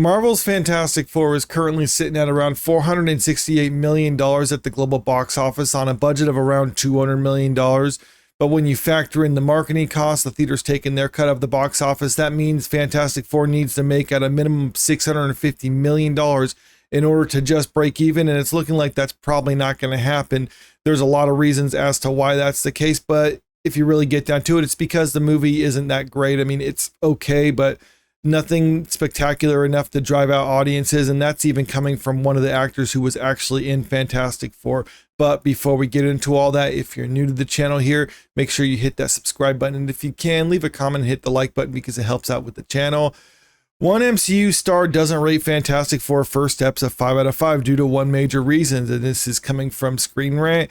Marvel's Fantastic Four is currently sitting at around $468 million at the global box office on a budget of around $200 million. But when you factor in the marketing costs, the theaters taking their cut of the box office, that means Fantastic Four needs to make at a minimum $650 million in order to just break even. And it's looking like that's probably not going to happen. There's a lot of reasons as to why that's the case. But if you really get down to it, it's because the movie isn't that great. I mean, it's okay, but nothing spectacular enough to drive out audiences. And that's even coming from one of the actors who was actually in Fantastic Four. But before we get into all that, if you're new to the channel here, make sure you hit that subscribe button. And if you can, leave a comment and hit the like button because it helps out with the channel. One MCU star doesn't rate Fantastic Four First Steps a 5 out of 5 due to one major reason. And this is coming from Screen Rant.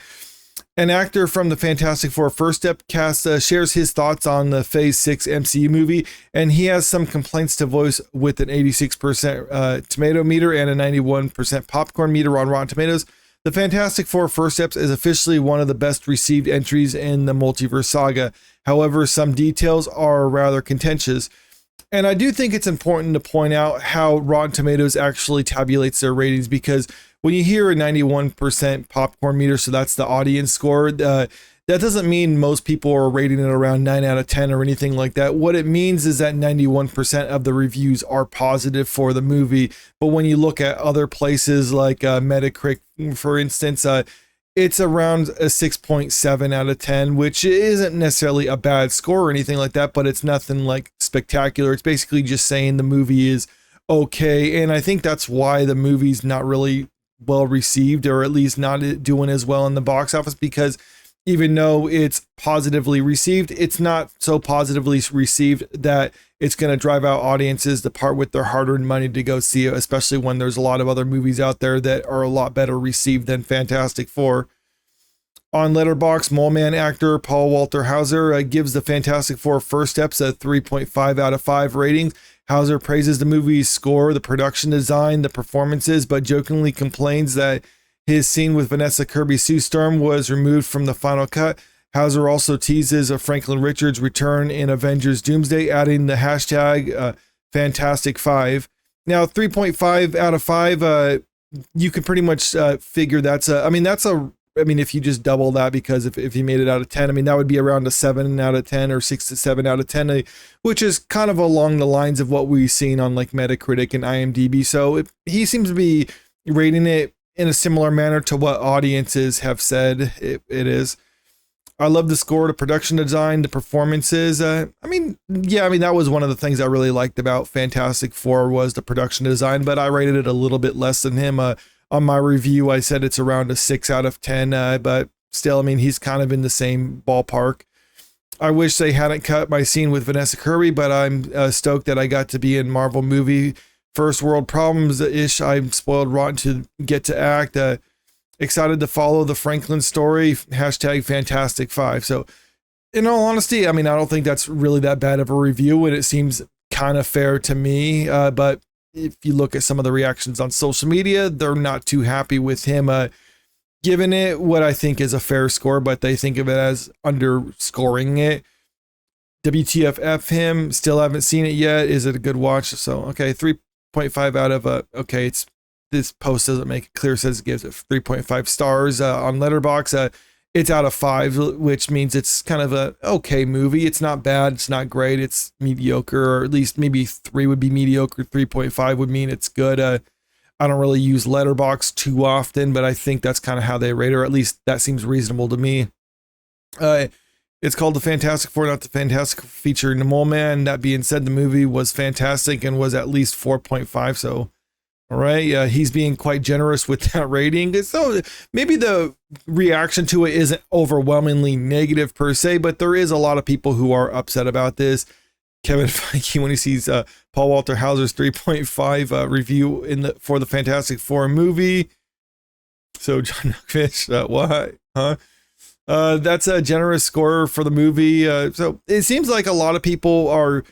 An actor from the Fantastic Four First Step cast shares his thoughts on the Phase 6 MCU movie, and he has some complaints to voice with an 86% tomato meter and a 91% popcorn meter on Rotten Tomatoes. The Fantastic Four First Steps is officially one of the best received entries in the multiverse saga. However, some details are rather contentious. And I do think it's important to point out how Rotten Tomatoes actually tabulates their ratings, because when you hear a 91% popcorn meter, so that's the audience score, that doesn't mean most people are rating it around 9 out of 10 or anything like that. What it means is that 91% of the reviews are positive for the movie. But when you look at other places like Meta Critic, for instance, it's around a 6.7 out of 10, which isn't necessarily a bad score or anything like that, but it's nothing like spectacular. It's basically just saying the movie is okay. And I think that's why the movie's not really well received, or at least not doing as well in the box office, because even though it's positively received, it's not so positively received that it's going to drive out audiences to part with their hard-earned money to go see it, especially when there's a lot of other movies out there that are a lot better received than Fantastic Four. On Letterbox, Mole Man actor Paul Walter Hauser gives the Fantastic Four First Steps a 3.5 out of 5 rating. Hauser praises the movie's score, the production design, the performances, but jokingly complains that his scene with Vanessa Kirby Sue Storm was removed from the final cut. Hauser also teases a Franklin Richards return in Avengers Doomsday, adding the hashtag Fantastic5. Now, 3.5 out of 5, you can pretty much figure that's if you just double that, because if you made it out of 10, I mean, that would be around a 7 out of 10 or 6 to 7 out of 10, which is kind of along the lines of what we've seen on like Meta Critic and IMDb. So he seems to be rating it in a similar manner to what audiences have said it is. I love the score, the production design, the performances. That was one of the things I really liked about Fantastic Four was the production design, but I rated it a little bit less than him. On my review, I said it's around a 6 out of 10, but still, I mean, he's kind of in the same ballpark. I wish they hadn't cut my scene with Vanessa Kirby, but I'm stoked that I got to be in Marvel movie. First world problems-ish. I'm spoiled rotten to get to act. Excited to follow the Franklin story. Hashtag Fantastic5. So in all honesty, I mean, I don't think that's really that bad of a review, and it seems kind of fair to me. But if you look at some of the reactions on social media, they're not too happy with him giving it what I think is a fair score, but they think of it as underscoring it. WTFF him. Still haven't seen it yet. Is it a good watch? So, okay, 3.5 out of okay, this post doesn't make it clear, says it gives it 3.5 stars on Letterbox. It's out of 5, which means it's kind of a okay movie. It's not bad, it's not great, it's mediocre, or at least maybe 3 would be mediocre, 3.5 would mean it's good. I don't really use Letterbox too often, but I think that's kind of how they rate, or at least that seems reasonable to me. It's called The Fantastic Four, not The Fantastic featuring the Mole Man. That being said, the movie was fantastic and was at least 4.5. So, all right, he's being quite generous with that rating. So maybe the reaction to it isn't overwhelmingly negative per se, but there is a lot of people who are upset about this. Kevin Feige, when he sees Paul Walter Hauser's 3.5 review for the Fantastic Four movie. So John Fish, what? Huh? That's a generous score for the movie. So it seems like a lot of people are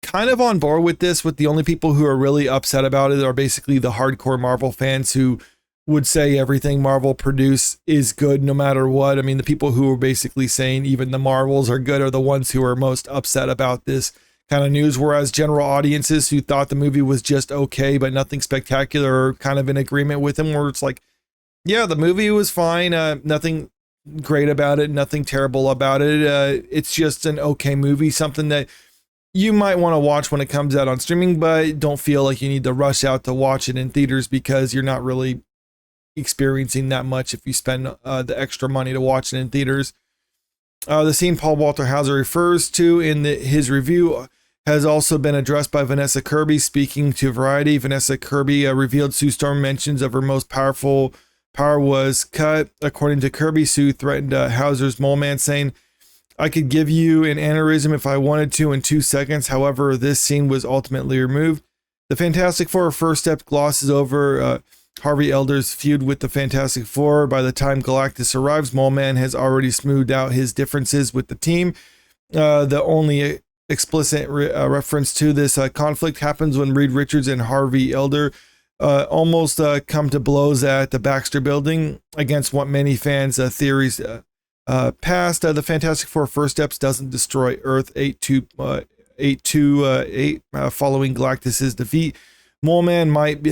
kind of on board with this, with the only people who are really upset about it are basically the hardcore Marvel fans who would say everything Marvel produce is good no matter what. I mean, the people who are basically saying even the Marvels are good are the ones who are most upset about this kind of news, whereas general audiences who thought the movie was just okay but nothing spectacular are kind of in agreement with him, where it's like, yeah, the movie was fine, nothing great about it, nothing terrible about it, it's just an okay movie, something that you might want to watch when it comes out on streaming, but don't feel like you need to rush out to watch it in theaters because you're not really experiencing that much if you spend the extra money to watch it in theaters. The scene Paul Walter Hauser refers to in his review has also been addressed by Vanessa Kirby. Speaking to Variety, Vanessa Kirby revealed Sue Storm mentions of her most powerful power was cut. According to Kirby, Sue threatened Hauser's mole man, saying, "I could give you an aneurysm if I wanted to in 2 seconds. However, this scene was ultimately removed." The Fantastic Four First Step glosses over Harvey Elder's feud with the Fantastic Four. By the time Galactus arrives, Mole Man has already smoothed out his differences with the team. The only explicit reference to this conflict happens when Reed Richards and Harvey Elder almost come to blows at the Baxter Building against what many fans' theories passed. The Fantastic Four First Steps doesn't destroy Earth 828 following Galactus's defeat. Mole Man might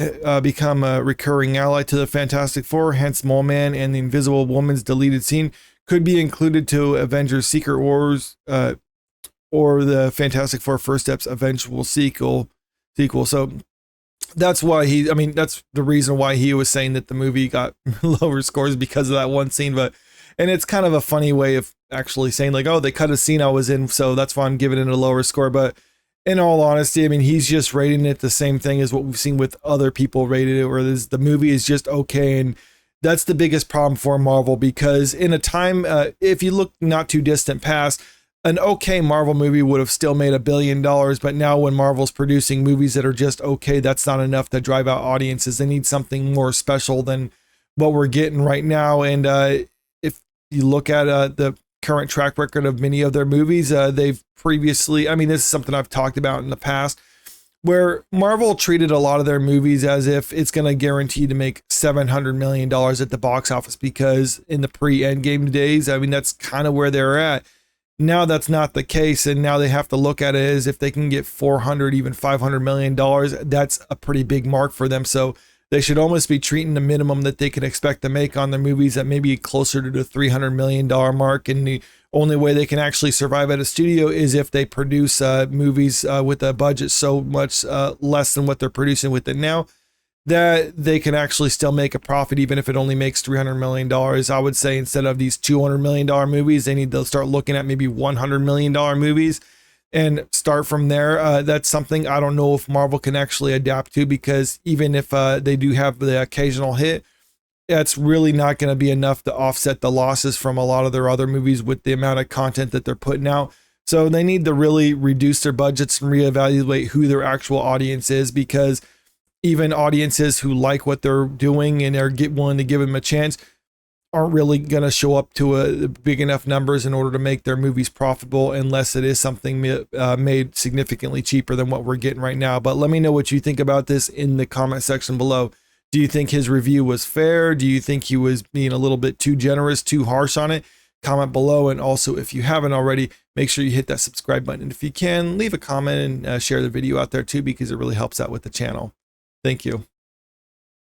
become a recurring ally to the Fantastic Four, hence Mole Man and the Invisible Woman's deleted scene could be included to Avengers Secret Wars or the Fantastic Four First Steps eventual sequel. So that's why that's the reason why he was saying that the movie got lower scores, because of that one scene. And it's kind of a funny way of actually saying like, oh, they cut a scene I was in, so that's why I'm giving it a lower score. But in all honesty, he's just rating it the same thing as what we've seen with other people rated it, where the movie is just okay. And that's the biggest problem for Marvel, because in a time, if you look not too distant past, an okay Marvel movie would have still made $1 billion. But now when Marvel's producing movies that are just okay, that's not enough to drive out audiences. They need something more special than what we're getting right now. And if you look at the current track record of many of their movies, they've previously, this is something I've talked about in the past, where Marvel treated a lot of their movies as if it's going to guarantee to make $700 million at the box office, because in the pre-Endgame days, that's kind of where they're at. Now that's not the case, and now they have to look at it as if they can get $400, even $500 million. That's a pretty big mark for them. So they should almost be treating the minimum that they can expect to make on their movies at maybe closer to the $300 million mark. And the only way they can actually survive at a studio is if they produce movies with a budget so much less than what they're producing with it now, that they can actually still make a profit, even if it only makes $300 million. I would say instead of these $200 million movies, they need to start looking at maybe $100 million movies and start from there. That's something I don't know if Marvel can actually adapt to, because even if they do have the occasional hit, that's really not going to be enough to offset the losses from a lot of their other movies with the amount of content that they're putting out. So they need to really reduce their budgets and reevaluate who their actual audience is, because even audiences who like what they're doing and are willing to give them a chance aren't really going to show up to a big enough numbers in order to make their movies profitable, unless it is something made significantly cheaper than what we're getting right now. But let me know what you think about this in the comment section below. Do you think his review was fair? Do you think he was being a little bit too generous, too harsh on it? Comment below. And also, if you haven't already, make sure you hit that subscribe button. And if you can, leave a comment and share the video out there too, because it really helps out with the channel. Thank you.